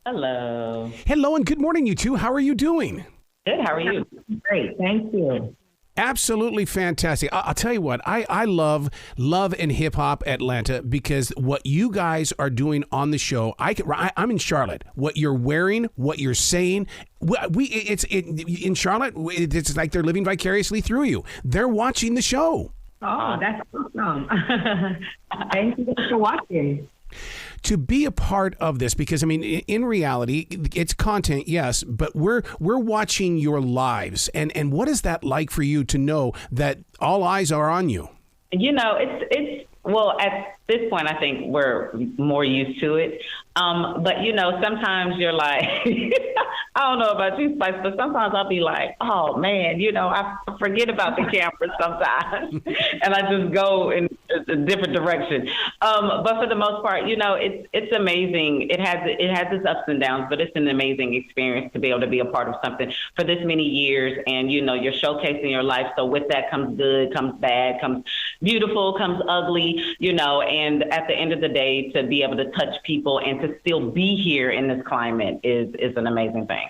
Hello. Hello and good morning, you two. How are you doing? Good. How are you? Great, thank you. Absolutely fantastic. I'll tell you what, I love and hip hop Atlanta because what you guys are doing on the show, I'm in Charlotte. What you're wearing, what you're saying, in Charlotte, it's like they're living vicariously through you. They're watching the show. Oh, that's awesome. Thank you for watching. To be a part of this, because I mean, in reality, it's content, yes, but we're watching your lives, and what is that like for you to know that all eyes are on you? You know, it's well, at this point, I think we're more used to it. But you know, sometimes you're like, I don't know about you, Spice, but sometimes I'll be like, oh man, you know, I forget about the camera sometimes, and I just go in a different direction. But for the most part, you know, it's amazing. It has its ups and downs, but it's an amazing experience to be able to be a part of something for this many years. And you know, you're showcasing your life. So with that comes good, comes bad, comes beautiful, comes ugly. You know, and at the end of the day, to be able to touch people and to still be here in this climate is an amazing thing.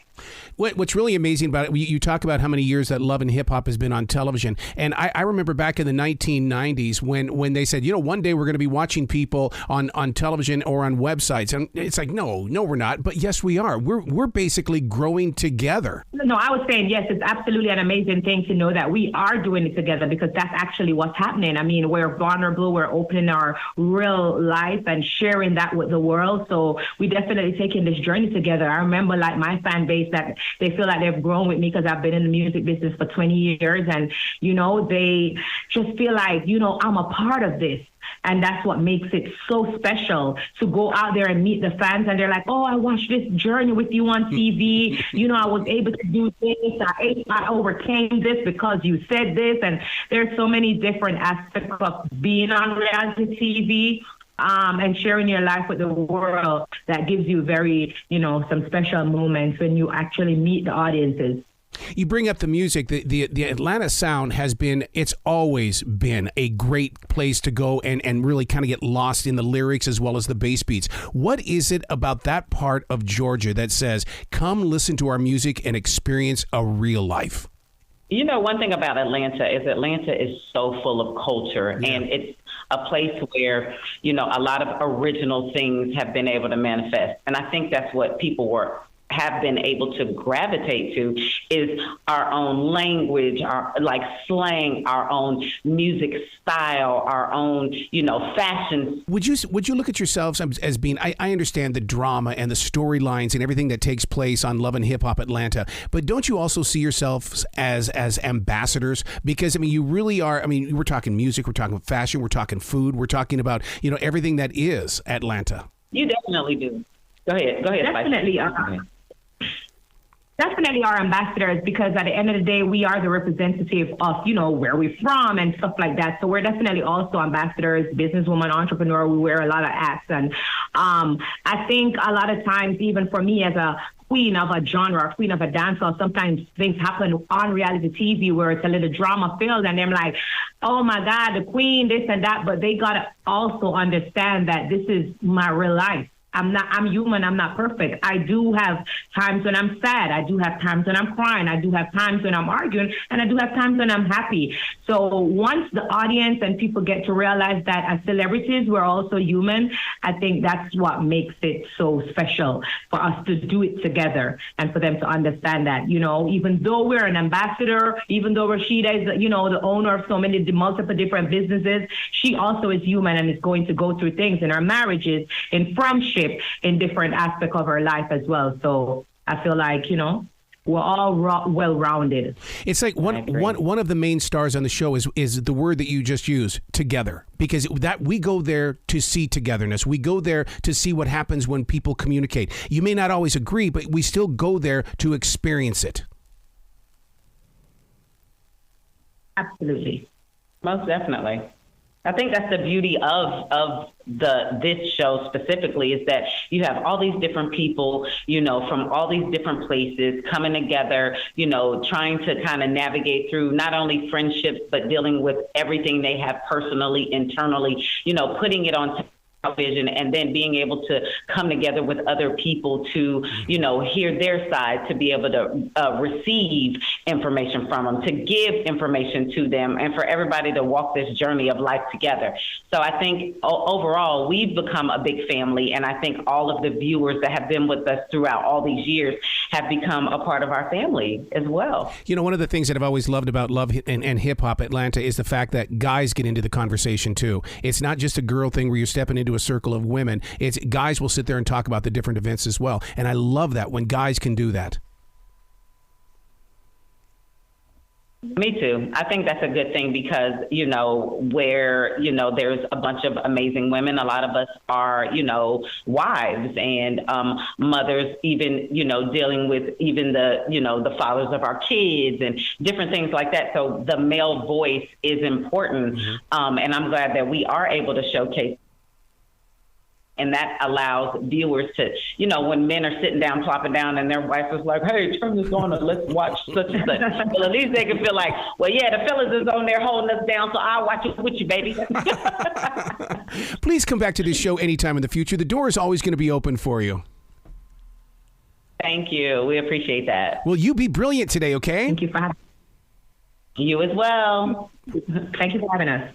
What's really amazing about it, you talk about how many years that Love and Hip Hop has been on television. And I remember back in the 1990s when they said, you know, one day we're going to be watching people on television or on websites. And it's like, no, we're not. But yes, we are. We're basically growing together. No, I was saying, yes, it's absolutely an amazing thing to know that we are doing it together because that's actually what's happening. I mean, we're vulnerable. We're opening our real life and sharing that with the world. So we definitely taking this journey together. I remember like my fan base that they feel like they've grown with me because I've been in the music business for 20 years. And, you know, they just feel like, you know, I'm a part of this. And that's what makes it so special to go out there and meet the fans. And they're like, oh, I watched this journey with you on TV. You know, I was able to do this. I overcame this because you said this. And there's so many different aspects of being on reality TV. And sharing your life with the world that gives you very, you know, some special moments when you actually meet the audiences. You bring up the music. The Atlanta sound it's always been a great place to go and really kind of get lost in the lyrics as well as the bass beats. What is it about that part of Georgia that says, come listen to our music and experience a real life? You know, one thing about Atlanta is so full of culture, and it's a place where, you know, a lot of original things have been able to manifest. And I think that's what people have been able to gravitate to is our own language, our like slang, our own music style, our own, you know, fashion. Would you look at yourselves as being, I understand the drama and the storylines and everything that takes place on Love and Hip Hop Atlanta, but don't you also see yourselves as ambassadors? Because I mean, you really are. I mean, we're talking music, we're talking fashion, we're talking food, we're talking about, you know, everything that is Atlanta. You definitely do. Go ahead. Definitely. Definitely our ambassadors, because at the end of the day, we are the representative of, you know, where we're from and stuff like that. So we're definitely also ambassadors, businesswoman, entrepreneur. We wear a lot of hats. And I think a lot of times, even for me as a queen of a genre, queen of a dancehall, sometimes things happen on reality TV where it's a little drama filled and they're like, oh my God, the queen, this and that. But they got to also understand that this is my real life. I'm human. I'm not perfect. I do have times when I'm sad. I do have times when I'm crying. I do have times when I'm arguing, and I do have times when I'm happy. So once the audience and people get to realize that as celebrities, we're also human, I think that's what makes it so special for us to do it together and for them to understand that, you know, even though we're an ambassador, even though Rasheeda is, you know, the owner of so many multiple different businesses, she also is human and is going to go through things in our marriages, in friendship, in different aspects of our life as well. So I feel like, you know, we're all well-rounded. It's like one of the main stars on the show is the word that you just used, together, because that we go there to see togetherness. We go there to see what happens when people communicate. You may not always agree, but we still go there to experience it. Absolutely. Most definitely. I think that's the beauty of this show specifically, is that you have all these different people, you know, from all these different places coming together, you know, trying to kind of navigate through not only friendships, but dealing with everything they have personally, internally, you know, putting it on vision, and then being able to come together with other people to, you know, hear their side, to be able to receive information from them, to give information to them, and for everybody to walk this journey of life together. So I think overall, we've become a big family, and I think all of the viewers that have been with us throughout all these years have become a part of our family as well. You know, one of the things that I've always loved about Love and Hip Hop Atlanta is the fact that guys get into the conversation too. It's not just a girl thing where you're stepping into a circle of women. It's guys will sit there and talk about the different events as well. And I love that when guys can do that. Me too. I think that's a good thing because, you know, where, you know, there's a bunch of amazing women, a lot of us are, you know, wives and mothers, even, you know, dealing with even the, you know, the fathers of our kids and different things like that. So the male voice is important. And I'm glad that we are able to showcase. And that allows viewers to, you know, when men are sitting down, plopping down, and their wife is like, hey, turn this on and let's watch such and such. Well, at least they can feel like, well, yeah, the fellas is on there holding us down, so I'll watch it with you, baby. Please come back to this show anytime in the future. The door is always going to be open for you. Thank you. We appreciate that. Well, you be brilliant today, okay? Thank you for having You as well. Thank you for having us.